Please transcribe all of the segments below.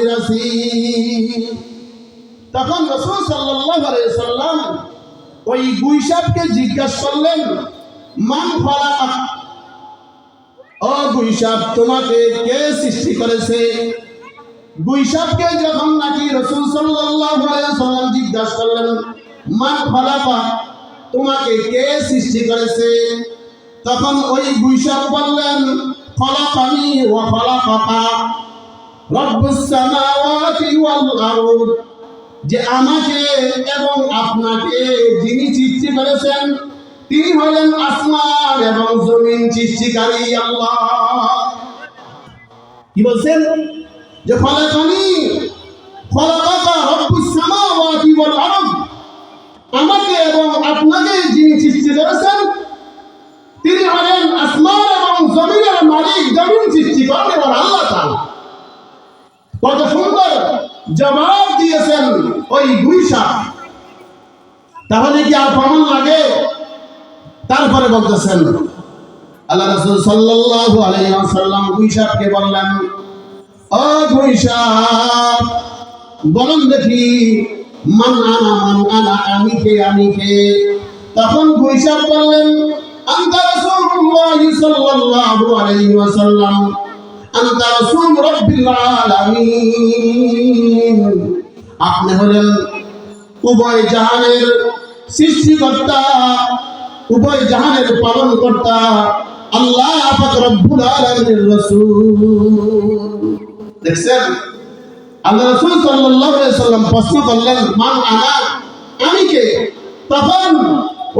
হাজির আছি। তখন রাসূল সাল্লাল্লাহু আলাইহি সাল্লাম ওই গুইসাবকে জিজ্ঞাসা করলেন, মান খালাক, ও গুইসাব তোমাকে কে সৃষ্টি করেছে? গুইসাবকে যখন নাকি রাসূল সাল্লাল্লাহু আলাইহি সাল্লাম জিজ্ঞাসা করলেন, মান খালাক, তোমাকে কে সৃষ্টি করেছে? তখন ওই গুইসাব বললেন, খালাকানি ওয়া খালাকাকা রব্বুস সামাওয়াতি ওয়াল আরদ, যে আমাকে এবং আপনাকে যিনি সৃষ্টি করেছেন তিনি হলেন আসমান এবং জমিন সৃষ্টিকারী আল্লাহ। কি বলছেন? যে খালাকানি খালাকাকা রব্বুস সামাওয়াতি ওয়াল আরদ, আমাকে এবং আপনাকে যিনি সৃষ্টি করেছেন তিনি হলেন আসমান এবং জমিনের মালিক, জমিন সৃষ্টি করেন আল্লাহ তাআলা। কত সুন্দর জবাব দিয়েছেন ওই গুইসাব। তাহলে কি আর প্রমাণ লাগে? তারপরে বলতেছেন আল্লাহ রাসূল সাল্লাল্লাহু আলাইহি ওয়াসাল্লাম গুইসাবকে বললেন, ও গুইসাব, বলুন দেখি মান আনা, আমি কে? তখন গুইসাব বললেন, আনতা রাসূলুল্লাহ সাল্লাল্লাহু আলাইহি ওয়াসাল্লাম, আনতা রাসূল রাব্বিল আলামিন, আপনি হলেন উভয় জাহানের সৃষ্টিকর্তা, উভয় জাহানের পালনকর্তা আল্লাহ পাক রব্বুল আলামিনের রাসূল। দেখছেন, আল্লাহ রাসূল সাল্লাল্লাহু আলাইহি ওয়াসাল্লাম প্রশ্ন করলেন, মান আনা, আমি কে? তখন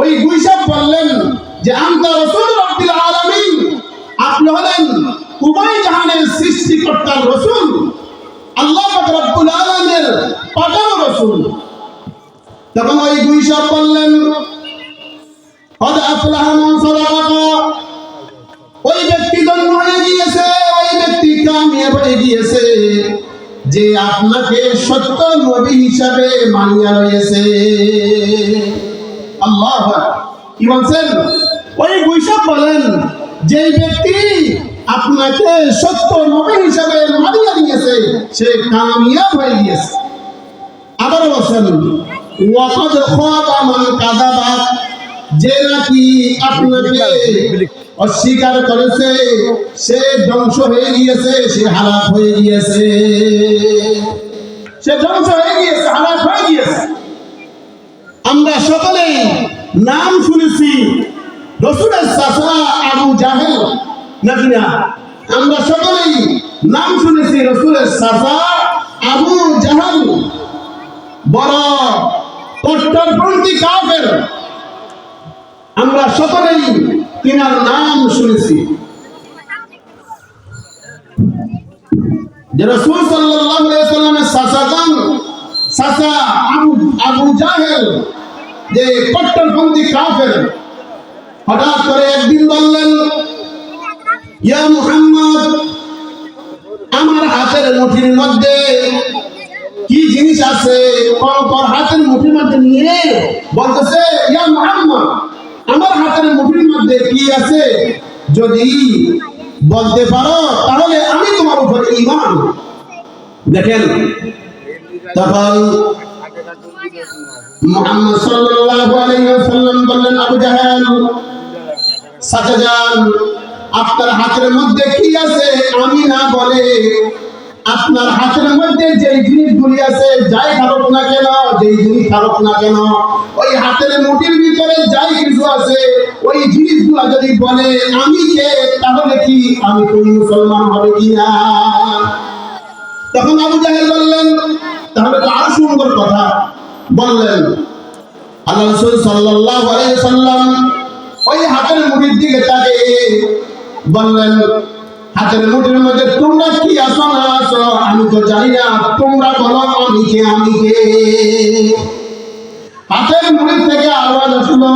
ওই গুইসাব বললেন যে আনতা রাসূল রাব্বিল আলামিন, আপনি হলেন উভয় জাহানের সৃষ্টিকর্তার রাসূল, আল্লাহ পাক রব্বুল আলামিনের পাঠানো রাসূল। তখন ওই গুইসাব বললেন, কদ আফলাহা মান সাদাকা, ওই ব্যক্তি ধন্য হয়ে গিয়েছে, ওই ব্যক্তি কামিয়াব হয়ে গিয়েছে যে আপনাকে সত্য নবী হিসাবে মানিয়া রয়েছে। আল্লাহু আকবার। কি বলছেন? ওই গুইসাব বলেন, যে ব্যক্তি আপনাকে সত্য নবী হিসাবে মানিয়া নিয়েছে সে কামিয়াব হয়ে গিয়েছে। আবার বলছেন, ওয়াকাদ খাবা মান কাযাবা, যে নাকি আপনাকে অস্বীকার করেছে সে ধ্বংস হয়ে গিয়েছে, সে হালাক হয়ে গিয়েছে, সে ধ্বংস হয়ে গিয়েছে, হালাক হয়ে গিয়েছে। আমরা সকলেই নাম শুনেছি রাসূলের চাচা আবু জাহেল, নাকি না? আমরা সকলেই নাম শুনেছি রাসূলের চাচা আবু জাহেল, বড় কট্টরপন্থী কাফের। আমরা সকলেই তিনার নাম শুনেছি। যে রাসূল সাল্লাল্লাহু আলাইহি ওয়াসাল্লামের চাচা আবু জাহেল, যে কট্টরপন্থী কাফের, হঠাৎ করে একদিন বললেন, ইয়া মুহাম্মদ, আমার হাতের মুঠির মধ্যে কি জিনিস আছে? পর হাতের মুঠির মধ্যে নিয়ে বলতেছে, ইয়া মুহাম্মদ, আমার হাতের মুঠির মধ্যে কি আছে যদি বলতে পারো তাহলে আমি তোমার উপরে ঈমান। দেখেন, তখন মুহাম্মদ সাল্লাল্লাহু আলাইহি ওয়াসাল্লাম বললেন, আবু জাহেল, চাচা যান, আপনার হাতের মধ্যে কি আছে আমি না বলে আপনার হাতের মধ্যে যেই জিনিসগুলি আছে, যাই থাকুক না কেন, যেই জিনিস থাকুক না কেন, ওই হাতের মুঠির ভিতরে যাই কিছু আছে ওই জিনিসগুলো যদি বলে আমি কে, তাহলে কি আমি কোন মুসলমান হবে কিনা? তখন আবু জাহেল বললেন, তাহলে তো আরো সুন্দর কথা বললেন। আল্লাহ রাসূল সাল্লাল্লাহু আলাইহি ওয়াসাল্লাম ওই হাতের মুঠির দিকে তাকিয়ে বললেন, হাতের মুঠির মধ্যে তোমরা কি আছো না আছো আমি তো জানি না, তোমরা বলো আমি কে। হাতের মুঠির থেকে আওয়াজ আসলো,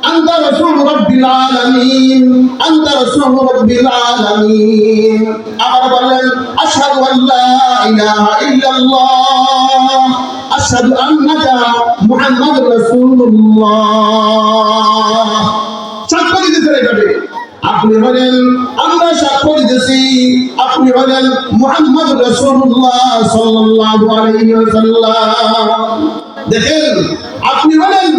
আনতা রাসূল রাব্বিল আলামিন, আনতা রাসূল রাব্বিল আলামিন। আবার বললেন, আশহাদু আল্লা ইলাহা ইল্লাল্লাহ, আশহাদু আন্নাকা মুহাম্মাদুর রাসূলুল্লাহ। সাক্ষ্য দিতেছে এভাবে। আপনি হলেন, আমরা সাক্ষ্য দিতেছি আপনি হলেন মুহাম্মদ রাসূলুল্লাহ সাল্লাল্লাহু আলাইহি ওয়াসাল্লাম। দেখেন, আপনি হলেন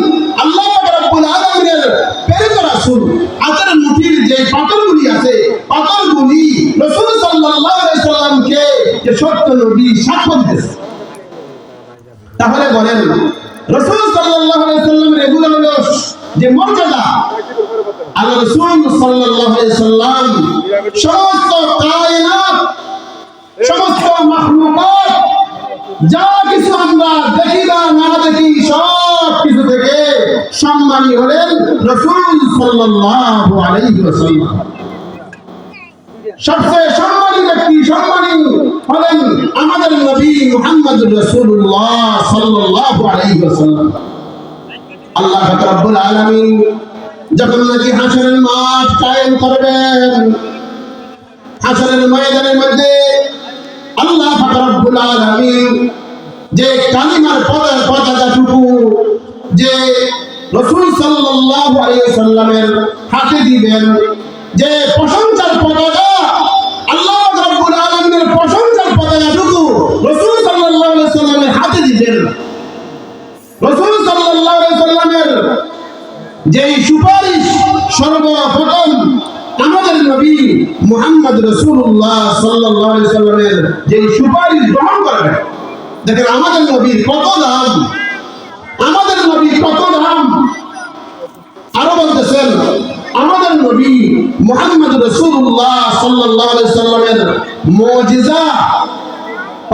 আল্লাহ পাক রব্বুল আলামিনের প্রেরিত রাসূল। আজের মুঠির যে পাথরগুলি আছে, পাথরগুলি রাসূল সাল্লাল্লাহু আলাইহি সাল্লামকে যে সত্য নবী সাক্ষ্য দিতেছে। তাহলে বলেন, রাসূল সাল্লাল্লাহু আলাইহি সাল্লামের এগুলো হলো যে মর্যাদা। আল্লাহ রাসূল সাল্লাল্লাহু আলাইহি সাল্লাম সমস্ত কায়নাত, সমস্ত মাখলুকাত, যা কিছু আমরা দেখি বা না দেখি, সব কিছু থেকে সম্মানী হলেন রাসূল সাল্লাল্লাহু আলাইহি ওয়াসাল্লাম। সবচেয়ে সম্মানী ব্যক্তি, সম্মানী হলেন আমাদের নবী মুহাম্মদুর রাসূলুল্লাহ সাল্লাল্লাহু আলাইহি ওয়াসাল্লাম। আল্লাহ রাব্বুল আলামিন যখন নাকি হাশরের মাঠ কায়েম করবেন, হাশরের ময়দানের মধ্যে আল্লাহ রাব্বুল আলামিন যে কালিমার পতাকাটুকু যে রাসূল সাল্লাল্লাহু আলাইহি ওয়াসাল্লামের হাতে দিবেন, যে প্রশংসার পতাকা, আল্লাহ রাব্বুল আলামিনের প্রশংসার পতাকাটুকু রাসূল সাল্লাল্লাহু আলাইহি ওয়াসাল্লামের হাতে দিবেন, রাসূল সাল্লাল্লাহু আলাইহি ওয়াসাল্লামের যেই সুপারিশ সর্বপ্রথম আমাদের নবী মুহাম্মদ রাসূলুল্লাহ সাল্লাল্লাহু আলাইহি ওয়াসাল্লামের যেই সুপারিশ গ্রহণ করবেন। দেখেন আমাদের নবীর কত দাম, আমাদের নবীর কত দাম। আরো বলতেছেন আমাদের নবী মুহাম্মদ রাসূলুল্লাহ সাল্লাল্লাহু আলাইহি ওয়াসাল্লামের মুজিজা,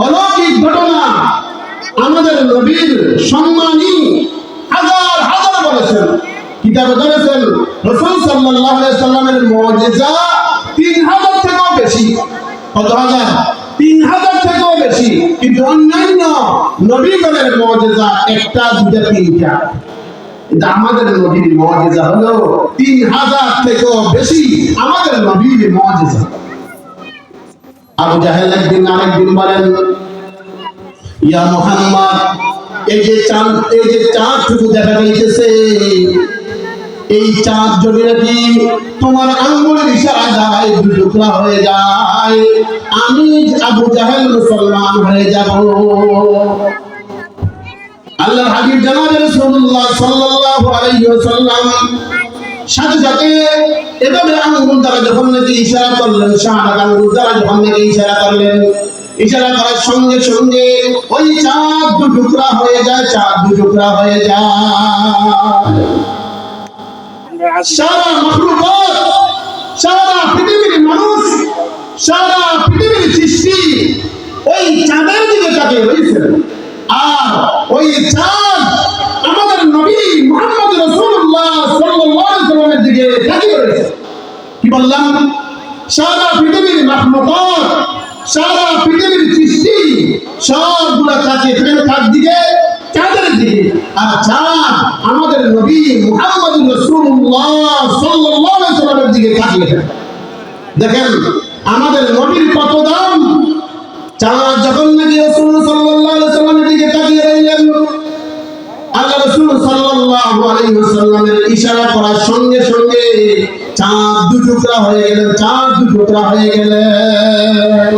অলৌকিক ঘটনা, আমাদের নবীর সম্মানী হাজার হাজার বলেছেন, কিতাবে ধরেছেন রাসূল সাল্লাল্লাহু আলাইহি ওয়াসাল্লামের মুজিজা 3000 থেকেও বেশি। কত হাজার? 3000 থেকেও বেশি। কিন্তু অন্যান্য নবীগণের মুজিজা একটা, দুইটা, তিনটা। কিন্তু আমাদের নবীর মুজিজা হলো 3000 থেকেও বেশি। আমাদের নবীর মুজিজা। আবু জাহেল একদিন আরেকদিন বলেন, ইয়া মুহাম্মদ, এই যে চাঁদটুকু দেখা যাইতেছে, এই চাঁদ যদি নাকি তোমার আঙ্গুলের ইশারা যায় দুই টুকরা হয়ে যায়, আমি আবু জাহেল মুসলমান হয়ে যাব। আল্লাহর হাবিব জনাব রাসূলুল্লাহ সাল্লাল্লাহু আলাইহি ওয়াসাল্লাম সাথে সাথে এভাবে আঙ্গুল দ্বারা যখন নাকি ইশারা করলেন, শাহাদাত আঙ্গুল দ্বারা যখন নাকি ইশারা করলেন, ইশারা করার সঙ্গে সঙ্গে ওই চাঁদ দু টুকরা হয়ে যায়, চাঁদ দু টুকরা হয়ে যায়। সারা মাখলুকাত, সারা পৃথিবীর মানুষ, সারা পৃথিবীর সৃষ্টি ওই চাঁদের দিকে তাকিয়ে রয়েছে। আর ওই চাঁদ আমাদের নবী মুহাম্মদ রাসূলুল্লাহ সাল্লাল্লাহু আলাইহি ওয়াসাল্লামের দিকে তাকিয়ে রয়েছে। কি বললাম? সারা পৃথিবীর মাখলুকাত, সারা পৃথিবীর সৃষ্টি সবগুলা তাকিয়ে থাকেন কার দিকে? চাঁদের দিকে। আর চাঁদ আমাদের নবী মুহাম্মদ রাসূলুল্লাহ সাল্লাল্লাহু আলাইহি ওয়াসাল্লামের দিকে তাকিয়ে থাকে। দেখেন আমাদের নবীর কত দাম। চাঁদ যখন নাকি রাসূল সাল্লাল্লাহু আলাইহি ওয়াসাল্লামের দিকে তাকিয়ে রইলেন, আল্লাহ রাসূল সাল্লাল্লাহু আলাইহি ওয়াসাল্লামের ইশারা করার সঙ্গে সঙ্গে চাঁদ দু টুকরা হয়ে গেলেন, চাঁদ দু টুকরা হয়ে গেলেন।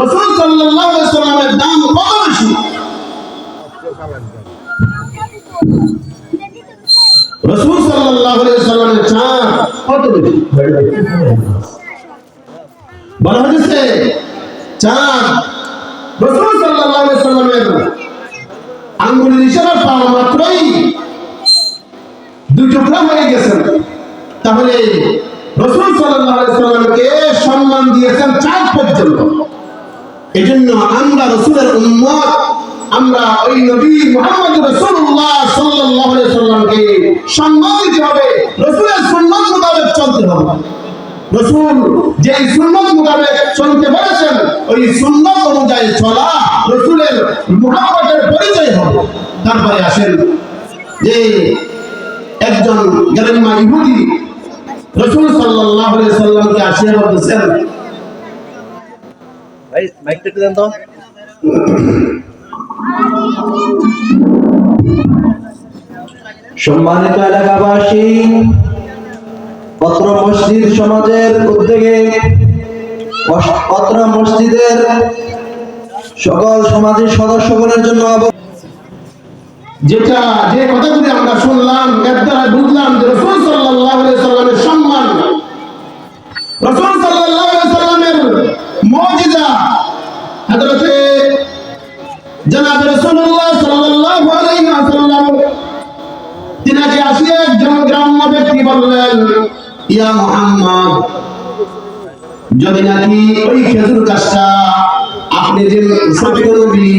রাসূল সাল্লাল্লাহু আলাইহি ওয়াসাল্লামের দাম কত বেশি। রাসূল সাল্লাল্লাহু আলাইহি ওয়াসাল্লামের চাঁদ কত বেশি। বলা হয়েছে চাঁদ রাসূল সাল্লাল্লাহু আলাইহি ওয়াসাল্লামের আঙ্গুলের ইশারা পাওয়া মাত্রই দুই টুকরা হয়ে গেছেন। তাহলে রাসূল সাল্লাল্লাহু আলাইহি ওয়াসাল্লামকে সম্মান দিয়েছেন চাঁদ পর্যন্ত। এজন্য আমরা রাসূলের উম্মত, আমরা ওই নবী মুহাম্মদ রাসূলুল্লাহ সাল্লাল্লাহু আলাইহি ওয়াসাল্লামকে সম্মান দিতে হবে, রাসূলের সুন্নাত মোতাবেক চলতে হবে। রাসূল যে সুন্নাত মোতাবেক চলতে বলেছেন, ওই সুন্নাত অনুযায়ী চলা রাসূলের মুহাব্বতের পরিচয় হবে। তারপরে আসেন যে একজন গরিমা ইহুদি রাসূল সাল্লাল্লাহু আলাইহি ওয়াসাল্লামকে আসিয়া বলতেছেন, ভাই মাইকটা একটু দেন তো। সম্মানিত এলাকাবাসী, অত্র মসজিদ সমাজের উদ্যোগে অত্র মসজিদের সকল সমাজের সদস্যগণের জন্য যে কথাগুলি আমরা শুনলাম এর দ্বারা বুঝলাম যে রাসূল সাল্লাল্লাহু আলাইহি সাল্লামের সম্মান, রাসূল সাল্লাল্লাহু আলাইহি সাল্লামের মুজিজা, হযরতে জনাব রাসূলুল্লাহ সাল্লাল্লাহু আলাইহি ওয়াসাল্লাম তিনাকে আসিয়া একজন গ্রাম্য ব্যক্তি বললেন, ইয়া মুহাম্মদ, যদি নাকি ওই খেজুর গাছটা আপনি যে সত্য নবী,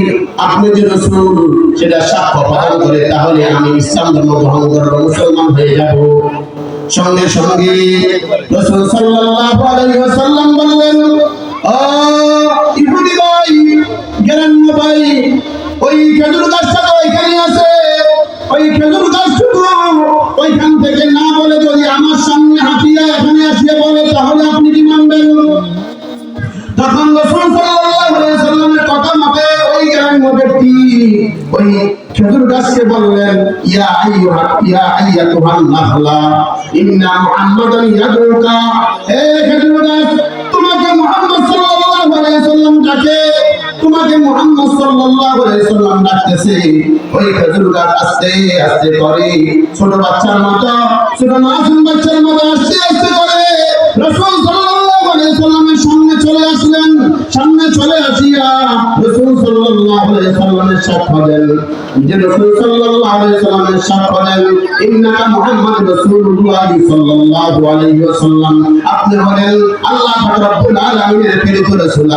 আপনি যে রাসূল সেটা সাক্ষ্য প্রদান করে, তাহলে আমি ইসলাম ধর্ম গ্রহণ করব, মুসলমান হয়ে যাব। সঙ্গে সঙ্গে রাসূল সাল্লাল্লাহু আলাইহি ওয়াসাল্লাম বললেন, ও ইহুদি ভাই, গ্রাম্য ভাই, ওই খেজুর গাছটা তো এখানে আছে, ওই খেজুর গাছটুকু ওইখান থেকে না বলে যদি আমার সামনে হাঁটিয়া এখানে আসিয়া বলে, তাহলে আপনি কি মানবেন? তখন রাসূল সাল্লাল্লাহু আলাইহি ওয়াসাল্লামের কথা মতে ওই গ্রাম্য ব্যক্তি ওই খেজুর গাছকে বললেন, ইয়া আইয়াতুহান নাখলা ইন্না মুহাম্মাদান ইয়াদুকা, হে খেজুর গাছ, তোমাকে মুহাম্মদ সাল্লাল্লাহু আলাইহি ওয়াসাল্লাম ডাকে, তোমাকে মুহাম্মদ সাল্লাল্লাহু আলাইহি ওয়াসাল্লাম ডাকতেছে। ওই খেজুর গাছ আস্তে আস্তে করে ছোট বাচ্চার মতো, ছোট মাসুম বাচ্চার মতো আস্তে আস্তে করে রাসূল সাল্লাল্লাহু আলাইহি ওয়াসাল্লামের সামনে চলে আসলেন। সামনে চলে আসিয়া রাসূল সাল্লাল্লাহু আলাইহি ওয়াসাল্লামের সাক্ষ্য দেন, যে রাসূল সাল্লাল্লাহু আলাইহি ওয়াসাল্লামের সাক্ষ্য দেন, ইন্নাকা মুহাম্মাদ রাসূলুল্লাহ সাল্লাল্লাহু আলাইহি ওয়াসাল্লাম, আপনি হলেন আল্লাহ পাক রব্বুল আলামিনের প্রেরিত রাসূল,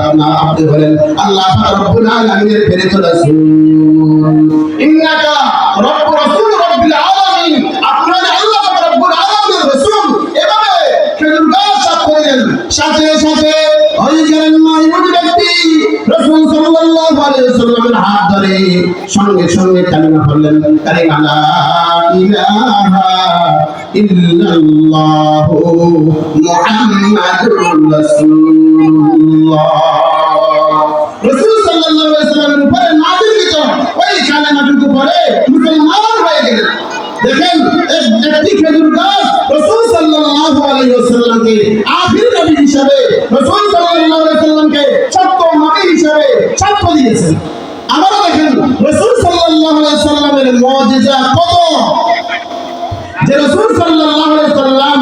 আপনি হলেন আল্লাহ পাক রব্বুল আলামিনের প্রেরিত রাসূল। ইন্নাকা রাসূল রব্বিল আলামিন, আপনি আল্লাহ পাক রব্বুল আলামিনের রাসূল। এভাবে খেজুর গাছ সাক্ষ্য দিলেন। সাথে সাথে ওই গ্রাম্য ইহুদি ব্যক্তি রাসূল সাল্লাল্লাহু আলাইহি ওয়াসাল্লামের হাত ধরে সঙ্গে সঙ্গে কালিমা পড়লেন, কালিমা লা ইলাহা ইল্লাল্লাহু মুহাম্মাদুর রাসূলুল্লাহ। রাসূল সাল্লাল্লাহু আলাইহি ওয়াসাল্লামের উপরে নাযিলকৃত ওই কালিমাটুকু পড়ে মুসলমান হয়ে গেলেন। দেখেন, একটি খেজুর গাছ রাসূল সাল্লাল্লাহু আলাইহি ওয়াসাল্লামকে আখির নবী হিসাবে, রাসূল সাল্লাল্লাহু আলাইহি ওয়াসাল্লামকে সত্য নবী হিসাবে সাক্ষ্য দিয়েছেন। আবারও দেখেন রাসূল সাল্লাল্লাহু আলাইহি ওয়াসাল্লামের মুজিজা কত, যে রাসূল সাল্লাল্লাহু আলাইহি ওয়াসাল্লাম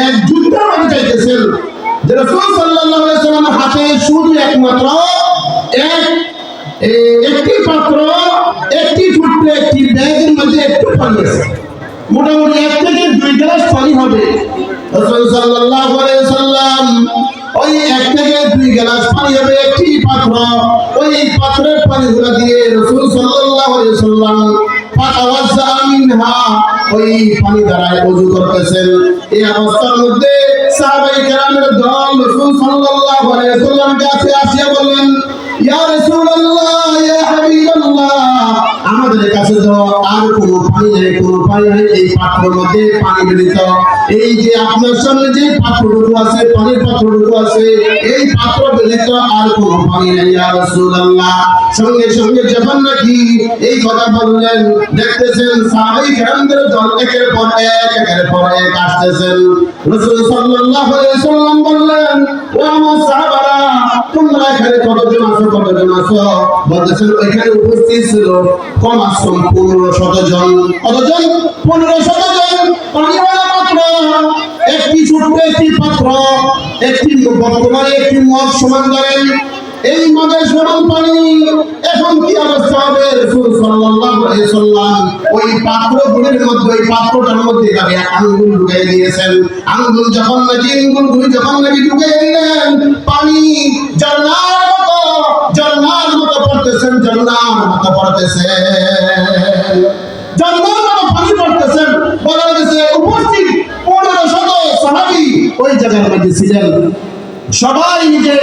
এক যুদ্ধের মধ্যে যাইতেছেন, যে রাসূল সাল্লাল্লাহু আলাইহি ওয়াসাল্লামের হাতে শুধু একমাত্র একটি পাত্র, একটি ফুটে, একটি ব্যাগের মধ্যে একটু পানি আছে, মোটামুটি 1 থেকে 2 গ্লাস পানি হবে। রাসূল সাল্লাল্লাহু আলাইহি ওয়াসাল্লাম ওই 1 থেকে 2 গ্লাস পানি হবে একটি পাত্র, ওই পাত্রের পানিগুলো দিয়ে রাসূল সাল্লাল্লাহু আলাইহি ওয়াসাল্লাম ফাতাওয়াজ্জা মিনহা, ওই পানি দ্বারা ওযু করতেছেন। এই অবস্থার মধ্যে সাহাবায়ে কেরামের দল রাসূল সাল্লাল্লাহু আলাইহি ওয়াসাল্লামের কাছে আসিয়া বললেন, ইয়া রাসূলুল্লাহ, ইয়া হাবিবাল্লাহ, আমাদের কাছে তো আর কোনো পানি নেই, কোনো পানি নেই, এই পাত্রের মধ্যে পানি মিলিত, এই যে আপনার সামনে যে পাত্রটুকু আছে, পানির পাত্রটুকু আছে, এই পাত্র মিলিত আর কোনো পানি নেই ইয়া রাসূলুল্লাহ। সঙ্গে সঙ্গে যখন নাকি এই কথা বললেন, দেখতেছেন সাহাবায়ে কেরামদের দল একের পর এক আসতেছেন। রাসূল সাল্লাল্লাহু আলাইহি ওয়াসাল্লাম বললেন, ও আমার সাহাবারা, তোমরা এখানে কতজন আছো? বলতেছেন ওইখানে উপস্থিত ছিল কম কম 1500 জন। কতজন? 1500 জন। পানিওয়ালা পাত্র, একটি ছোট্ট একটি পাত্র, একটি বর্তমানে একটি মগ সমান ধরেন, এই মগের সমান পানি। এখন কি অবস্থা হবে? রাসূল সাল্লাল্লাহু আলাইহি ওয়াসাল্লাম ওই পাত্রগুলির মধ্যে, ওই পাত্রটার মধ্যে আঙ্গুল ঢুকিয়ে দিয়েছেন। আঙ্গুল যখন নাকি ঢুকিয়ে দিলেন, পানি ঝর্ণার মতো পড়তেছেন, পানি পড়তেছেন। বলা গেছে উপস্থিত 1500 সাহাবী ওই জায়গার মধ্যে ছিলেন। সবাই নিজে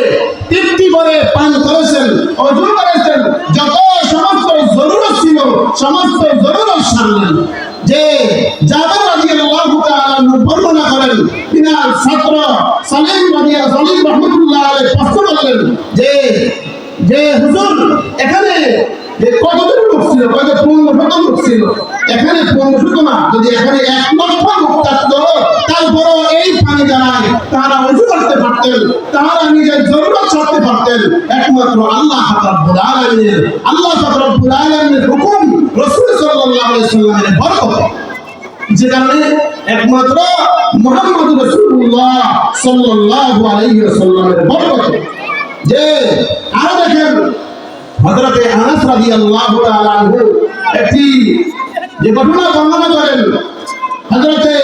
তৃপ্তি করে পান করেছেন, ওযু করেছেন, যত সমস্ত জরুরত ছিল সমস্ত জরুরত সারলেন। যে জাবের রাদিয়াল্লাহু তাআলা বর্ণনা করেন, তিনার ছাত্র সালিম রাহমাতুল্লাহ আলাইহি প্রশ্ন করলেন যে হুজুর, এখানে যে কতজন লোক ছিল? কত 1500 লোক ছিল। এখানে 1500 না, যদি এখানে 1 লক্ষ লোক থাকতো, তারপরও এই দাঁড়ায় তারা ওযু করতে পারতেন, তারা নিজের জরুরত ছাড়তে পারতেন একমাত্র আল্লাহ রাব্বুল আলামিনের হুকুম রাসূল সাল্লাল্লাহু আলাইহি ওয়াসাল্লামের বরকতে, যে কারণে একমাত্র মুহাম্মদ রাসূলুল্লাহ সাল্লাল্লাহু আলাইহি ওয়াসাল্লামের বরকতে। যে আর দেখেন হযরতে আনাস রাদিয়াল্লাহু তাআলা আনহু একটি যে ঘটনা বর্ণনা করেন, হযরতে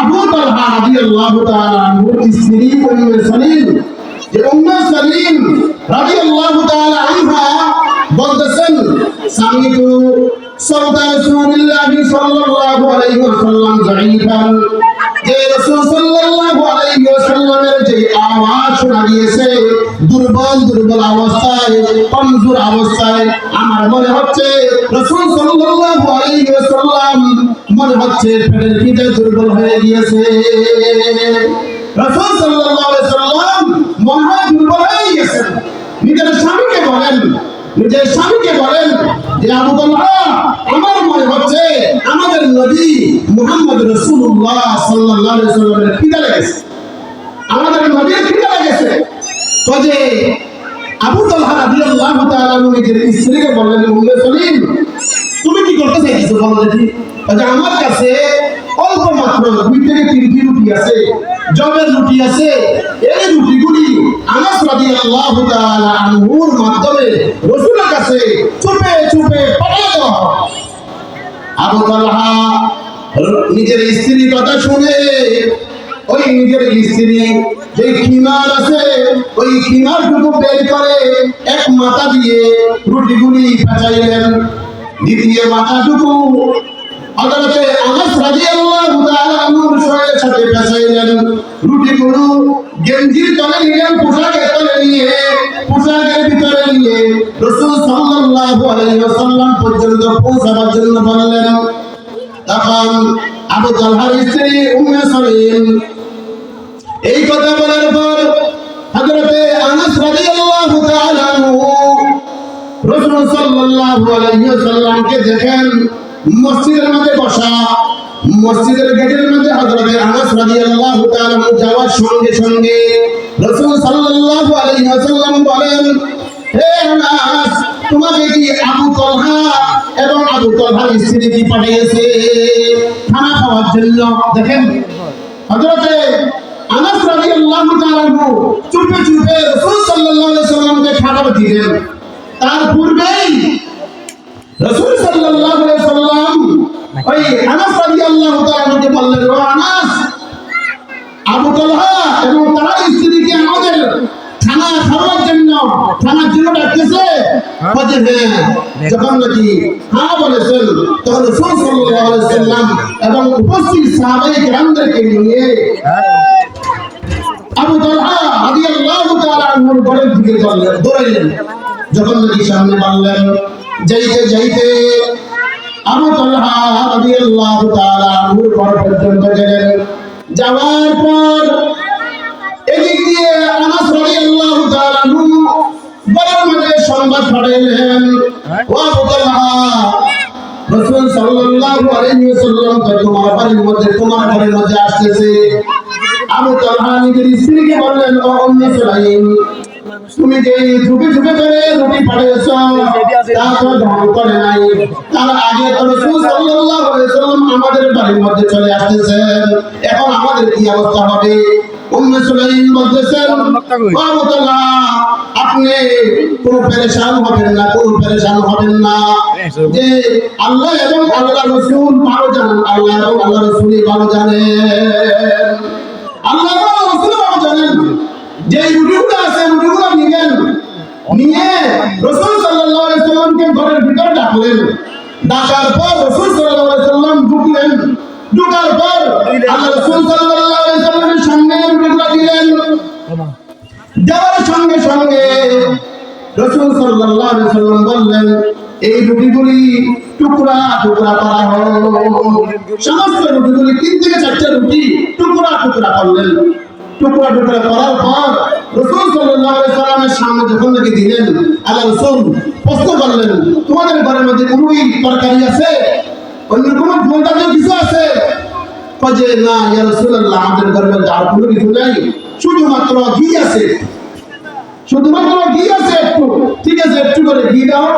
আবু তালহা রাদিয়াল্লাহু তাআলা আনহুর স্ত্রী উম্মে সালিম, যে উম্মে সালিম রাদিয়াল্লাহু তাআলা আনহা বলতেছেন, সামিতু সাওতা রাসূলিল্লাহি সাল্লাল্লাহু আলাইহি ওয়াসাল্লাম যায়িফান, যে রাসূল সাল্লাল্লাহু আলাইহি ওয়াসাল্লামের যে আওয়াজ শোনা গিয়েছে দুর্বল দুর্বল অবস্থায়, কমজোর অবস্থায়, আমার মনে হচ্ছে রাসূল সাল্লাল্লাহু আলাইহি ওয়াসাল্লাম মনে হচ্ছে পেটের ভিতরে দুর্বল হয়ে গিয়েছে। রাসূল সাল্লাল্লাহু আলাইহি ওয়াসাল্লাম মনে হয় দুর্বল হয়ে গিয়েছেন। নিজের স্বামীকে বলেন যে আবু তালহা, আমার মনে হচ্ছে আমাদের নবী মুহাম্মদ রাসূলুল্লাহ সাল্লাল্লাহু আলাইহি ওয়াসাল্লামের খিদা লেগেছে, আমাদের নবীর খিদা লেগেছে। তো যে আবু তালহা রাদিয়াল্লাহু তাআলা নিজের স্ত্রীকে বললেন, উম্মে সালিম, তুমি কি করতে চাইছো বলো দেখি। যে আমার কাছে অল্প মাত্র 2 থেকে 3টি রুটি আছে, জবের রুটি আছে, এই রুটিগুলি আনাস রাদিয়াল্লাহু তাআলা আনহুর মাধ্যমে রাসূলের কাছে চুপে চুপে পাঠিয়ে দাও। আবু তালহা নিজের স্ত্রীর কথা শুনে ওই নিজের স্ত্রী যে খিমার আছে ওই খিমারটুকু বের করে এক মাথা দিয়ে রুটিগুলি পেঁচাইলেন, দ্বিতীয় মাথাটুকু হযরতে আনাস রাদিয়াল্লাহু তাআলা আনহুর শরীরের সাথে পেঁচাইলেন। রুটিগুলো গেঞ্জির তলে নিলেন, পোশাকের তলে নিয়ে, পোশাকের ভিতরে নিয়ে রাসূল সাল্লাল্লাহু আলাইহি ওয়াসাল্লাম পর্যন্ত পৌঁছাবার জন্য বললেন। তখন আবু তালহার স্ত্রী উম্মে সালিম এই কথা বলার পর হযরতে আনাস রাদিয়াল্লাহু তাআলা আনহু রাসূল সাল্লাল্লাহু আলাইহি ওয়াসাল্লামকে দেখেন মসজিদের মধ্যে বসা, মসজিদের গেটের মধ্যে হযরতে আনাস রাদিয়াল্লাহু তাআলা যাওয়ার সঙ্গে সঙ্গে রাসূল সাল্লাল্লাহু আলাইহি ওয়াসাল্লাম বলেন, হে আনাস, তোমাকে কি আবু তালহা এবং আবু তালহার স্ত্রী কি পাঠিয়েছে খানা খাওয়ার জন্য? দেখেন হযরতে আনাস রাদিয়াল্লাহু তাআলা চুপে চুপে রাসূল সাল্লাল্লাহু আলাইহি ওয়াসাল্লামকে খাবার দিলেন। তার পূর্বেই রাসূল সাল্লাল্লাহু আলাইহি ওয়াসাল্লাম ওই আনাস রাদিয়াল্লাহু তাআলাকে বললেন, ও আনাস, আবু তালহা এবং তার স্ত্রীকে আমাদের খানা খাওয়ার জন্য ডাকতেছে। বলে হ্যাঁ। যখন নাকি হ্যাঁ বলেছেন তখন রাসূল সাল্লাল্লাহু আলাইহি ওয়াসাল্লাম এবং উপস্থিত সাহাবায়ে কেরামদেরকে নিয়ে আবু তালহা রাদিয়াল্লাহু তাআলা আনহুর ঘরের দিকে দৌড়াইলেন। যখন নাকি সামনে বাড়লেন, যাইতে যাইতে আবু তালহা রাদিয়াল্লাহু তাআলা আনহুর ঘর পর্যন্ত গেলেন। যাওয়ার পর এদিক দিয়ে আনাস রাদিয়াল্লাহু তাআলা আনহু ঘরের মধ্যে সংবাদ পাঠাইলেন, ও আবু তালহা, রাসূল সাল্লাল্লাহু আলাইহি ওয়াসাল্লাম তোমার ঘরের মধ্যে আসতেছে। আবু তালহা নিজের স্ত্রীকে বললেন, ও উম্মে সালাইম, তুমি যে ঝুঁকে ঝুঁকে করে রুটি পাঠিয়েছো তা তো ধ্বংস করে নাই, তার আগে তো রাসূল সাল্লাল্লাহু আলাইহি ওয়াসাল্লাম আমাদের বাড়ির মধ্যে চলে আসতেছেন, এখন আমাদের কি অবস্থা হবে? উম্মে সুলাইম বলতেছেন, আবু তালহা, আপনি কোনো পেরেশান হবেন না, যে আল্লাহ এবং আল্লাহর রাসূল ভালো জানেন, আল্লাহ এবং আল্লাহর রাসূলই ভালো জানেন, আল্লাহ এবং রাসূল ভালো জানেন। যে রুটিগুলো আছে রুটিগুলো নিয়ে রাসূল সাল্লাল্লাহু আলাইহি ওয়াসাল্লামকে ঘরের ভিতরে ডাকলেন। ডাকার পর রাসূল সাল্লাল্লাহু আলাইহি ওয়াসাল্লাম ঢুকলেন। ঢোকার পর আল্লাহ রাসূল সাল্লাল্লাহু আলাইহি ওয়াসাল্লামের সামনে রুটিগুলো দিলেন। দেওয়ার সঙ্গে সঙ্গে রাসূল সাল্লাল্লাহু আলাইহি ওয়াসাল্লাম বললেন, এই রুটিগুলি টুকরা টুকরা করা হোক। সমস্ত রুটিগুলি 3 থেকে 4টা রুটি টুকরা টুকরা করলেন। টুকরা টুকরা করার পর রাসূল সাল্লাল্লাহু আলাইহি ওয়াসাল্লামের সামনে যখন নাকি দিলেন, আল্লাহ রাসূল প্রশ্ন করলেন, তোমাদের ঘরের মধ্যে কোনো তরকারি আছে, অন্য কোনো ভোজন কিছু আছে? যে না ইয়া রাসূলুল্লাহ, আমাদের ঘরে আর কোনো কিছু নাই, শুধুমাত্র ঘি আছে, শুধুমাত্র ঘি আছে একটু। ঠিক আছে, একটু করে ঘি দাও।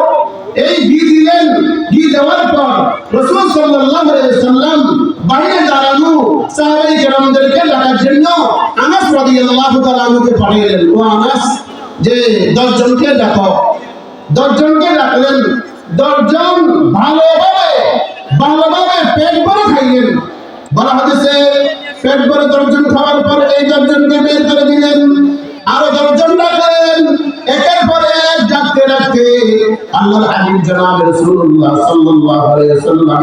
এই ঘি দিলেন। ঘি দেওয়ার পর রাসূল সাল্লাল্লাহু আলাইহি ওয়াসাল্লাম বাইরে দাঁড়ানো সাহাবায়ে কেরামদেরকে ডাকার জন্য আনাস রাদিয়াল্লাহু তাআলা আনহুকে পাঠালেন। ও আনাস, যে 10 জনকে ডাকো। 10 জনকে ডাকলেন। 10 জন ভালোভাবে পেট ভরে খাইলেন। বলা হচ্ছে পেট ভরে 10 জন খাওয়ার পর এই 10 জনকে বের করে দিলেন। আরো 10 জন ডাকলেন। একের পর এক ডাকতে ডাকতে আল্লাহর হাবিব জনাব রাসূলুল্লাহ সাল্লাল্লাহু আলাইহি ওয়াসাল্লাম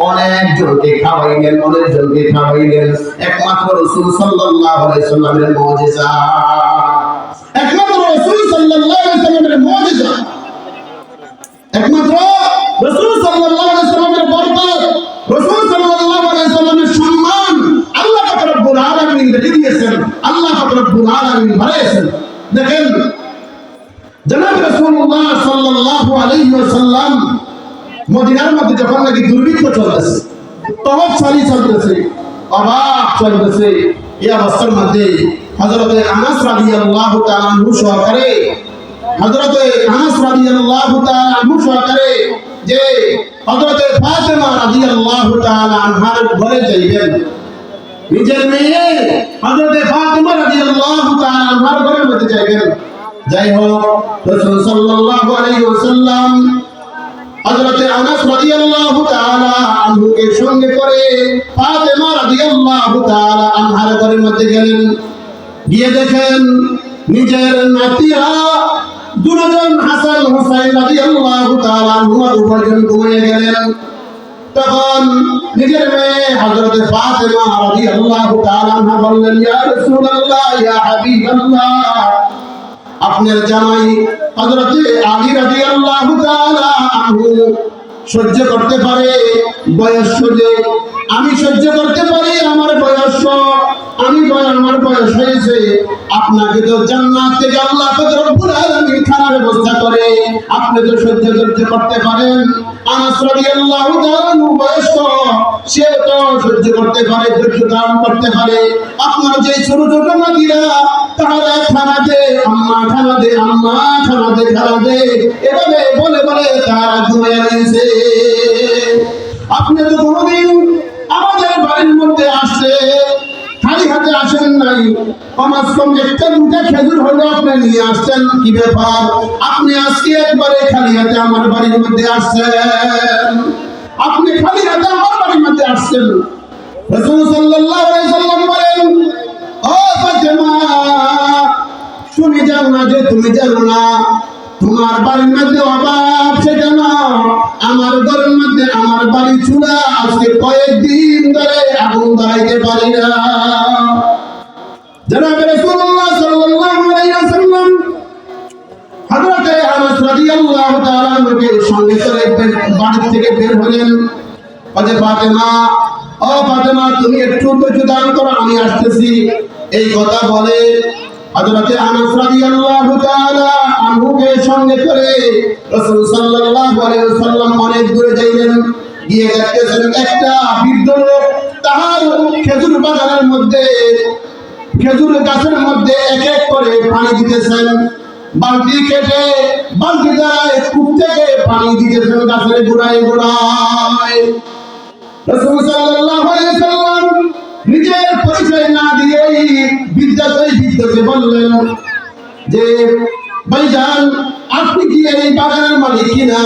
অনেক জনকে খাওয়াইলেন। একমাত্র রাসূল সাল্লাল্লাহু আলাইহি ওয়াসাল্লামের মুজিজা, একমাত্র রাসূল সাল্লাল্লাহু আলাইহি ওয়াসাল্লামের মুজিজা, একমাত্র রাসূল সাল্লাল্লাহু আলাইহি ওয়াসাল্লামের বরকত, রাসূল সাল্লাল্লাহু আলাইহি ওয়াসাল্লামের সম্মান আল্লাহ পাক রব্বুল আলামিন রেখে দিয়েছেন, আল্লাহ পাক রব্বুল আলামিন বাড়াইছেন। দেখেন জনাব রাসূলুল্লাহ সাল্লাল্লাহু আলাইহি ওয়াসাল্লাম মদিনার মধ্যে যখন নাকি দুর্ভিক্ষ চলতেছে, তহব সারি চলতেছে, অভাব চলতেছে, এই অবস্থার মধ্যে হযরত আনাস রাদিয়াল্লাহু তাআলা আনহু সহকারে যে হযরত ফাতেমা রাদিয়াল্লাহু তাআলা আনহার ঘরে যাইবেন। নিজের মেয়ে হযরত ফাতেমা রাদিয়াল্লাহু তাআলা আনহার ঘরের মধ্যে যাইবেন। যাই হোক, রাসূল সাল্লাল্লাহু আলাইহি ওয়াসাল্লাম হযরত আনাস রাদিয়াল্লাহু তাআলা আনহুকে সঙ্গে করে ফাতেমা রাদিয়াল্লাহু তাআলা আনহার ঘরের মধ্যে গেলেন। গিয়ে দেখেন নিজের নাতিরা দুজন হাসান হুসাইন রাদিয়াল্লাহু তাআলা আনহুর উভয়জন ঘুমিয়ে গেলেন। তখন নিজের মেয়ে হযরত ফাতেমা রাদিয়াল্লাহু তাআলা আনহা বললেন, ইয়া রাসূলুল্লাহ, ইয়া হাবিবাল্লাহ, আপনার জামাই হযরত আলী রাদিয়াল্লাহু তাআলা আনহু সহ্য করতে পারে, বয়স যে আমি সহ্য করতে পারি, আমার বয়স হয়েছে। আপনাকে তো জান্নাত থেকে আল্লাহ পাক রব্বুল আলামিন খানার ব্যবস্থা করে, আপনি তো সহ্য করতে পারেন। আনাস রাদিয়াল্লাহু তাআলা বয়স্ক, সে তো সহ্য করতে পারে, ধৈর্য ধারণ করতে পারে। আপনার যে ছোট ছোট নাতিরা, তারা খানা দে আম্মা, খানা দে আম্মা, খানা দে এভাবে বলে বলে তারা ঘুমিয়ে রয়েছে। আপনি তো কোনোদিন আমাদের বাড়ির মধ্যে আসছে খালি হাতে আসেন নাই, কমাস কম একটা দুটা খেজুর হলে আপনি নিয়ে আসছেন, কি ব্যাপার? আপনি আজকে একবারে খালি হাতে আমার বাড়ির মধ্যে আসছেন, আপনি খালি হাতে আমার বাড়ির মধ্যে আসছেন। রাসূল সাল্লাল্লাহু আলাইহি ওয়াসাল্লাম বলেন, ও ফাতেমা, তুমি জানো না তোমার বাড়ির মধ্যে অভাব, সেটা না, আমার ঘরের মধ্যে আমার বাড়ি চুলা আজকে কয়েকদিন ধরে আগুন ধরাইতে পারি না। জনাব রাসূলুল্লাহ সাল্লাল্লাহু আলাইহি ওয়াসাল্লাম হযরত আনাস রাদিয়াল্লাহু তাআলা আনহুকে সঙ্গে করে বাড়ি থেকে বের হলেন। বলে, ফাতেমা, ও ফাতেমা, তুমি একটু ধৈর্য ধারণ করো, আমি আসতেছি। এই কথা বলে হযরত আনাস রাদিয়াল্লাহু তাআলা আনহুকে সঙ্গে করে রাসূল সাল্লাল্লাহু আলাইহি ওয়াসাল্লাম অনেক দূরে যাইলেন। গিয়ে দেখতেছেন একটা বৃদ্ধ লোক তাহার খেজুর বাগানের মধ্যে, খেজুর গাছের মধ্যে এক এক করে পানি দিতেছেন। বালতি কেটে বালতি দ্বারা কূপ থেকে পানি দিতেছেন গাছের গোড়ায় গোড়ায়। রাসূল সাল্লাল্লাহু আলাইহি ওয়াসাল্লাম নিজের পরিচয় না দিয়েই বৃদ্ধকে বললেন যে, ভাইজান, আপনি কি এই বাগানের মালিক কিনা?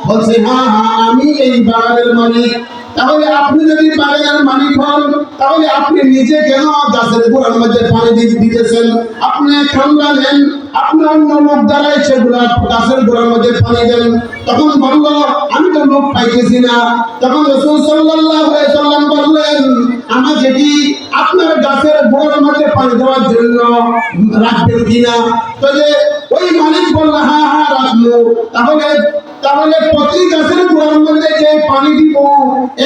বলছে, হ্যাঁ, আমি এই বাগানের মালিক। তাহলে আপনি যদি বাগানের মালিক হন, তাহলে আপনি নিজে কেন গাছের গোড়ার মধ্যে পানি দিতেছেন? আপনি ঠান্ডা নেন, আপনি অন্য লোক দ্বারাই সেগুলা গাছের গোড়ার মধ্যে পানি দেন। তখন বলল, আমি তো লোক পাইতেছি না। তখন রাসূল সাল্লাল্লাহু আলাইহি ওয়াসাল্লাম বললেন, আমাকে কি আপনার গাছের গোড়ার মধ্যে পানি দেওয়ার জন্য রাখবেন কিনা? তাহলে ওই মালিক বলল, হ্যাঁ রাখবো। তাহলে প্রতি গাছের গোড়ার মধ্যে যে পানি দিব,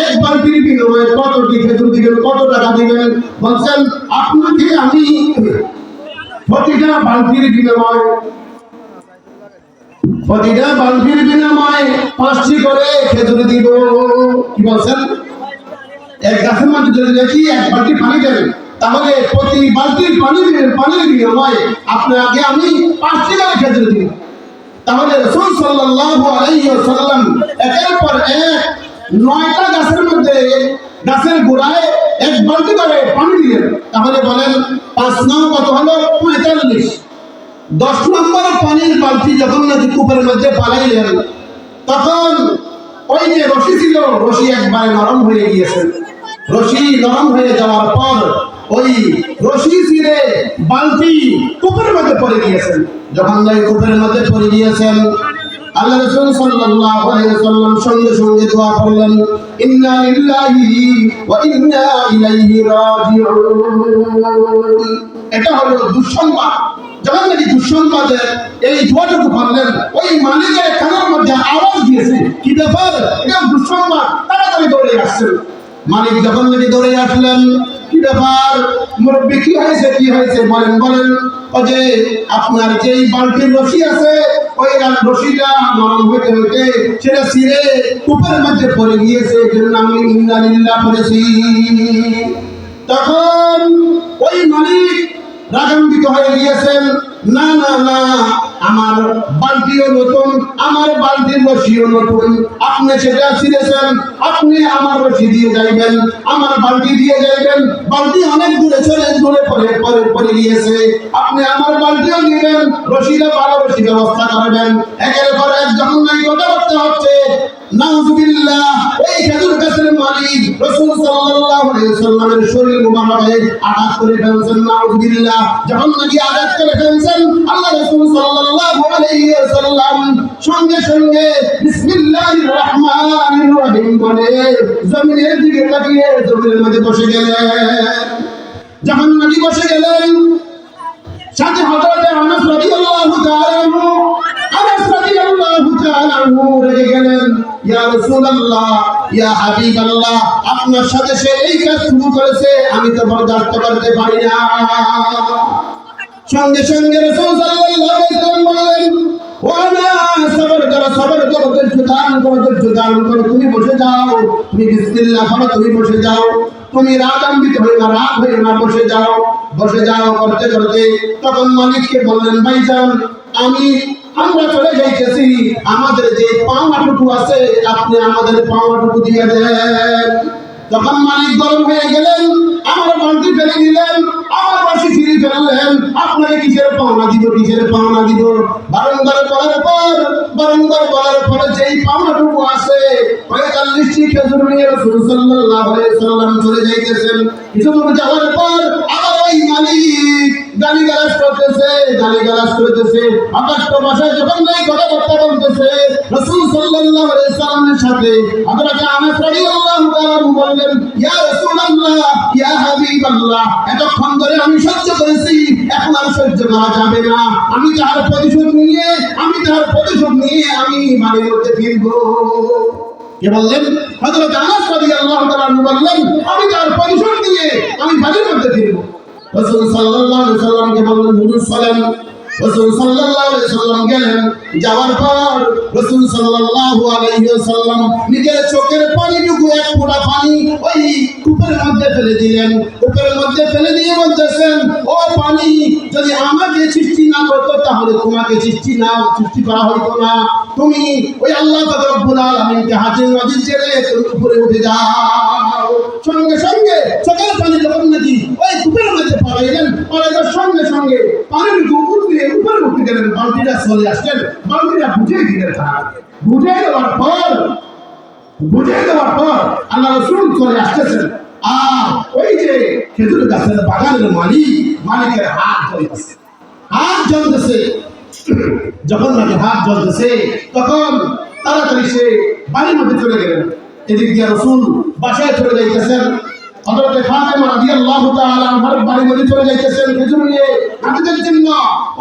এক বালতির বিনিময়ে কতটি খেজুর দিবেন, কত টাকা দিবেন? বলছেন, আপনাকে আমি প্রতিটা বালতির বিনিময়ে 5টি করে খেজুর দিব। কি বলছেন? এক গাছের মধ্যে যদি দেখি এক বালতি পানি দেবেন, তাহলে প্রতি বালতির পানির বিনিময়ে আপনাকে আমি 5 টাকা খেজুর দিব। তাহলে রাসূল সাল্লাল্লাহু আলাইহি ওয়াসাল্লাম একের পর এক 9টা গাছের মধ্যে গাছের গোড়ায় এক বালতি করে পানি দিলেন। তাহলে বলেন 5 9 কত হলো? 45। 10 নম্বর পানির বালতি যখন নাকি কূপের মধ্যে পালাইলেন, তখন ওই যে রশি ছিল, রশি একবারে নরম হয়ে গিয়েছে। রশি নরম হয়ে যাওয়ার পর ওই রশি ছিঁড়ে বালতি কূপের মধ্যে পড়ে গিয়েছেন। যখন নাকি কূপের মধ্যে পড়ে গিয়েছেন, আল্লাহ রাসূল সাল্লাল্লাহু আলাইহি ওয়াসাল্লাম সঙ্গে সঙ্গে দোয়া করলেন, ইন্না লিল্লাহি ওয়া ইন্না ইলাইহি রাজিউন। এটা হলো দুঃসংবাদ। যখন নাকি দুঃসংবাদে এই দোয়াটুকু করলেন, ওই মালিকের কানের মধ্যে আওয়াজ দিয়েছে, কি ব্যাপার, এটা দুঃসংবাদ। তাড়াতাড়ি দৌড়ে আসছেন। মালিক যখন নাকি দৌড়ে আসলেন, কি ব্যাপার মুরব্বী, কি হয়েছে কি হয়েছে, বলেন বলেন। ও যে আপনার যেই বালতির রশি আছে, ওই রশিটা নরম হতে হতে সেটা ছিঁড়ে কূপের মধ্যে পড়ে গিয়েছে, এজন্য আমি ইন্না লিল্লাহ পড়েছি। তখন ওই মালিক রাগান্বিত হয়ে গিয়েছেন, না না না, আমার বালতিও নতুন, আমার বালতির রশিও নতুন, আপনি সেটা ছিঁড়েছেন, আপনি আমার রশি দিয়ে যাইবেন, আমার বালতি দিয়ে যাইবেন। বালতি অনেক দূরে পড়ে গিয়েছে, আপনি আমার বালতিও দিবেন, রশিটা ভালো রশি ব্যবস্থা করবেন। একের পর এক যখন নাকি কথাবার্তা হচ্ছে, নাউযুবিল্লাহ, এই খেজুর গাছের মালিক রাসূল সাল্লাল্লাহু আলাইহি ওয়াসাল্লামের শরীর মুবারকে আঘাত করে ফেলছেন। নাউযুবিল্লাহ, যখন নাকি আঘাত করে ফেলছেন, আল্লাহ রাসূল সাল্লাল্লাহু আলাইহি ওয়াসাল্লাম সঙ্গে সঙ্গে বিসমিল্লাহির রহমানির রহিম বলে জমিনের দিকে তাকিয়ে জমিনের মধ্যে বসে গেলেন। যখন নাকি বসে গেলেন, সাথে হযরত আনাস রাদিয়াল্লাহু তাআলা আনহু রেগে গেলেন, ইয়া রাসূলুল্লাহ, ইয়া হাবিবাল্লাহ, আপনার সাথে সে এই কাজ শুরু করেছে, আমি তো বরদাস্ত করতে পারি না। সঙ্গে সঙ্গে রাসূল সাল্লাল্লাহু আলাইহি ওয়াসাল্লাম বললেন, ও আনাস, সবর করো, ধৈর্য ধারণ করো, তুমি বসে যাও, তুমি বিসমিল্লাহ বলো, তুমি বসে যাও, তুমি রাগান্বিত হয়ে না, রাগ হয়ে না, বসে যাও। করতে করতে তখন মালিককে বললেন, ভাইজান, আমরা চলে যাইতেছি, আমাদের যে পাওনাটুকু আছে আপনি আমাদের পাওনাটুকু দিয়ে দেন। তখন মালিক গরম হয়ে গেলেন, আমার বালতি ফেলে দিলেন, আমার রশি ছিঁড়ে ফেললেন, আপনাকে কিসের পাওনা দিব। বারংবার বলার পর যেই পাওনাটুকু আছে 45টি খেজুর নিয়ে রাসূল সাল্লাল্লাহু আলাইহি ওয়াসাল্লাম চলে যাইতেছেন। কিছু দূর যাওয়ার পর আবার ওই মালিক গালিগালাজ করতেছে, অকষ্ট ভাষায় যখন নাই কথাবার্তা বলতেছে, রাসূল সাল্লাল্লাহু আলাইহি ওয়াসাল্লামের সাথে হযরত আনাস রাদিয়াল্লাহু তাআলা বললেন, ইয়া রাসূলুল্লাহ, ইয়া হাবিবাল্লাহ, এতক্ষণ ধরে আমি সহ্য করেছি, এখন আর সহ্য করা যাবে না, আমি তার প্রতিশোধ নিয়ে আমি বাড়ির মধ্যে ফিরবো। কে বললেন? হযরত আনাস রাদিয়াল্লাহু তাআলা বললেন, আমি তার প্রতিশোধ নিয়ে আমি বাড়ির মধ্যে ফিরবো। রাসূল সাল্লাল্লাহু আলাইহি ওয়াসাল্লামকে বললেন, হুজুর চলেন। রাসূল সাল্লাল্লাহু আলাইহি ওয়াসাল্লাম গেলেন। যাওয়ার পর রাসূল সাল্লাল্লাহু আলাইহি ওয়াসাল্লাম নিজের চোখের পানিটুকু এক ফোঁটা পানি ওই কূপের মধ্যে ফেলে দিলেন। কূপের মধ্যে ফেলে দিয়ে বলতেছেন, ও পানি, যদি আমাকে সৃষ্টি না করতো তাহলে তোমাকে সৃষ্টি করা হইতো না। তুমি ওই আল্লাহ পাক রব্বুল আলামিনকে হাজির নাজির ছেড়ে তুমি উপরে উঠে যাও। সঙ্গে সঙ্গে চোখের পানি যখন নাকি ওই কূপের মধ্যে পালাইলেন, পালাইবার সঙ্গে সঙ্গে পানির উপর দিয়ে উপরে উঠে গেলেন, বালতিটা চলে আসলেন, বালতিটা বুঝে দিলেন। বুঝে দেওয়ার পর আল্লাহ রাসূল চলে আসতেছেন, আর ওই যে খেজুর গাছের বাগানের মালিকের হাত জ্বলতেছে। যখন নাকি হাত জ্বলতেছে, তখন তাড়াতাড়ি সে বাড়ির মধ্যে চলে গেলেন। এদিক দিয়ে রাসূল বাসায় চলে যাইতেছেন। হযরত ফাতেমা রাদিয়াল্লাহু তাআলা আনহার বাড়ির মধ্যে চলে যাইতেছেন খেজুর নিয়ে হাতের জন্য।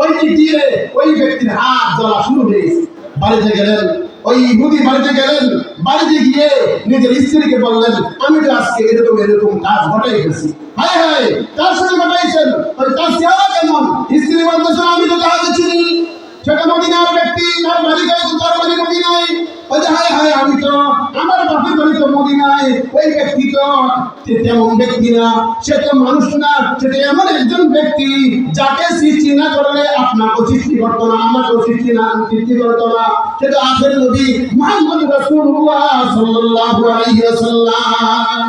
ওই দিয়ে ওই ব্যক্তির হাত জ্বলা শুরু হয়ে গেছে। বাড়িতে গেলেন, ওই ইহুদি বাড়িতে গেলেন। বাড়িতে গিয়ে নিজের স্ত্রীকে বললেন, আমি তো আজকে এরকম কাজ ঘটাই গেছি। হায় হায়, কার সাথে ঘটাইছেন? ওই তার চেহারা কেমন? স্ত্রী বলতেছে, আমি তো তাহাকে চিনি, সেটা মদিনার ব্যক্তি, তার বাড়ি গায়ে তার বাড়ি মদিনায়। ওই যে হায় হায়, আমি তো আমার বাপের বাড়ি তো মদিনায়, ওই ব্যক্তি তো তেমন ব্যক্তি না, সে তো মানুষ না, সে তো এমন একজন ব্যক্তি যাকে সৃষ্টি না করলে আপনাকেও সৃষ্টি করতো না, আমাকেও সৃষ্টি করতো না। সে তো আখের নবী মুহাম্মদ রাসূলুল্লাহ সাল্লাল্লাহু আলাইহি ওয়াসাল্লাম।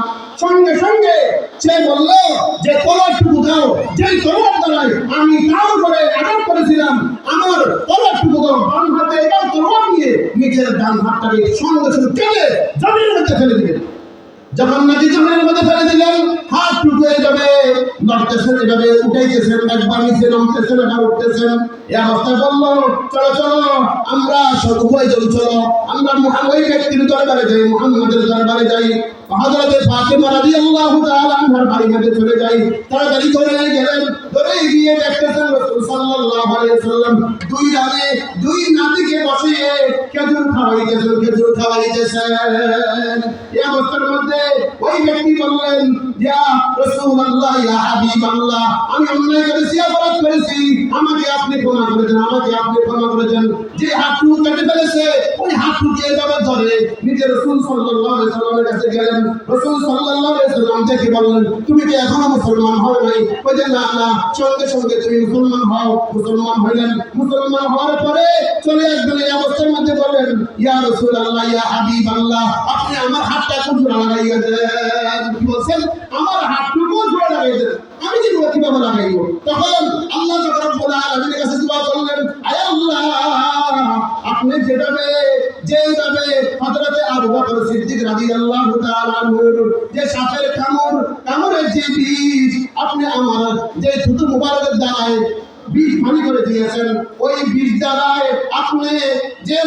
সঙ্গে সঙ্গে সে বলল যে তলোয়ারটুকু দাও, যেই তলোয়ার দ্বারাই আমি তার উপরে আঘাত করেছিলাম, আমার তলোয়ারটুকু দাও। বাম হাতে এটাও তলোয়ার নিয়ে নিজের ডান হাতটাকে সঙ্গে সঙ্গে কেটে জমির মধ্যে ফেলে দিলেন। যখন নাকি জমির মধ্যে ফেলে দিলেন, হাত টুকু যাবে নড়তেছেন, এভাবে উঠাইতেছেন, একবার নিচে নামতেছেন, একবার উঠতেছেন। এই অবস্থায় বলল, চলো চলো আমরা সব উভয়জন চলো, আমরা ওই ব্যক্তির দরবারে যাই, মুহাম্মদের দরবারে যাই। হযরত ফাতিমা রাদিয়াল্লাহু তাআলা আনহার বাড়ির মধ্যে চলে যাই। তাড়াতাড়ি করে গেলেন, ধরে গিয়ে দেখতেছেন রাসূল সাল্লাল্লাহু আলাইহি ওয়াসাল্লাম দুই ডানে দুই নাতিকে বসিয়ে খেজুর খাওয়াইতেছেন। এই অবস্থার মধ্যে ওই ব্যক্তি বললেন, ইয়া রাসূলুল্লাহ, ইয়া হাবিবাল্লাহ, আমি অন্যায় করেছি, অপরাধ করেছি, আমাকে আপনি ক্ষমা করে দেন, আমাকে আপনি ক্ষমা করে দেন। যে হাতটুকু কেটে ফেলেছে ওই হাতটুকু এভাবে ধরে নিজে রাসূল সাল্লাল্লাহু আলাইহি ওয়াসাল্লামের কাছে গেলেন। রাসূল সাল্লাল্লাহু আলাইহি ওয়াসাল্লাম দেখে বললেন, তুমি কি এখনো মুসলমান হও নাই? ওই যে না না, সঙ্গে সঙ্গে তুমি মুসলমান হও। মুসলমান হইলেন, মুসলমান হওয়ার পরে চলে আসবেন। এই অবস্থার মধ্যে বলেন, ইয়া রাসূলুল্লাহ, ইয়া হাবিবাল্লাহ, আপনি আমার হাতটা একটু জোড়া লাগাইয়া দেন। কি বলছেন? আমার হাতটুকু জোড়া লাগাইয়া দেন। আমি কি কিভাবে লাগাইব? তখন আল্লাহ রাব্বুল আলামিনের কাছে দোয়া করলেন, আয় আল্লাহ, আপনি যেভাবে হযরত আবু বকর সিদ্দিক রাদিয়াল্লাহু তাআলা আনহুর যে সাপের কামড়ের যে বিষ আপনি আমার যে থুতু মুবারকের দ্বারায় বিষ পানি করে দিয়েছেন, ওই বিষ দ্বারায় আপনি যে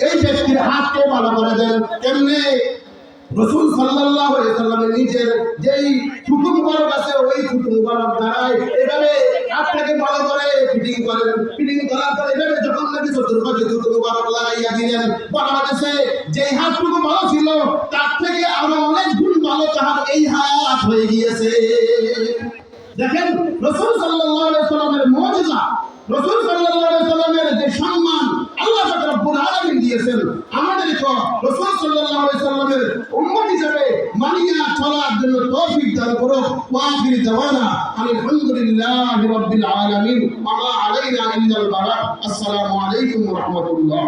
এই ব্যক্তির হাতকে ভালো করে দেন। কেমনে? রাসূল সাল্লাল্লাহু আলাইহি ওয়াসাল্লামের নিজের যেই থুতু মুবারক আছে, ওই থুতু মুবারক দ্বারাই এভাবে হাতটাকে ভালো করে ফিটিং করার পরে এভাবে যখন নাকি চতুর্পাশে থুতু মুবারক লাগাইয়া দিলেন, বাংলাদেশে যে হাতটুকু ভালো ছিল তার থেকে আরো অনেক গুণ ভালো তাহার এই হাত হয়ে গিয়েছে। দেখেন রাসূল সাল্লাল্লাহু আলাইহি ওয়াসাল্লামের মুজিজা, রাসূল সাল্লাল্লাহু আলাইহি ওয়াসাল্লামের যে সম্মান আল্লাহ পাক রব্বুল আলামিন দিয়েছেন, আমাদেরকে রাসূল সাল্লাল্লাহু আলাইহি ওয়াসাল্লামের উম্মত হিসেবে মানিয়ে চলার জন্য তৌফিক দান করো। ওয়া আখির দাওয়ানা আলহামদুলিল্লাহি রাব্বিল আলামিন ওয়া মা আলাইনা ইল্লাল বালাগ। আসসালামু আলাইকুম ওয়া রাহমাতুল্লাহ।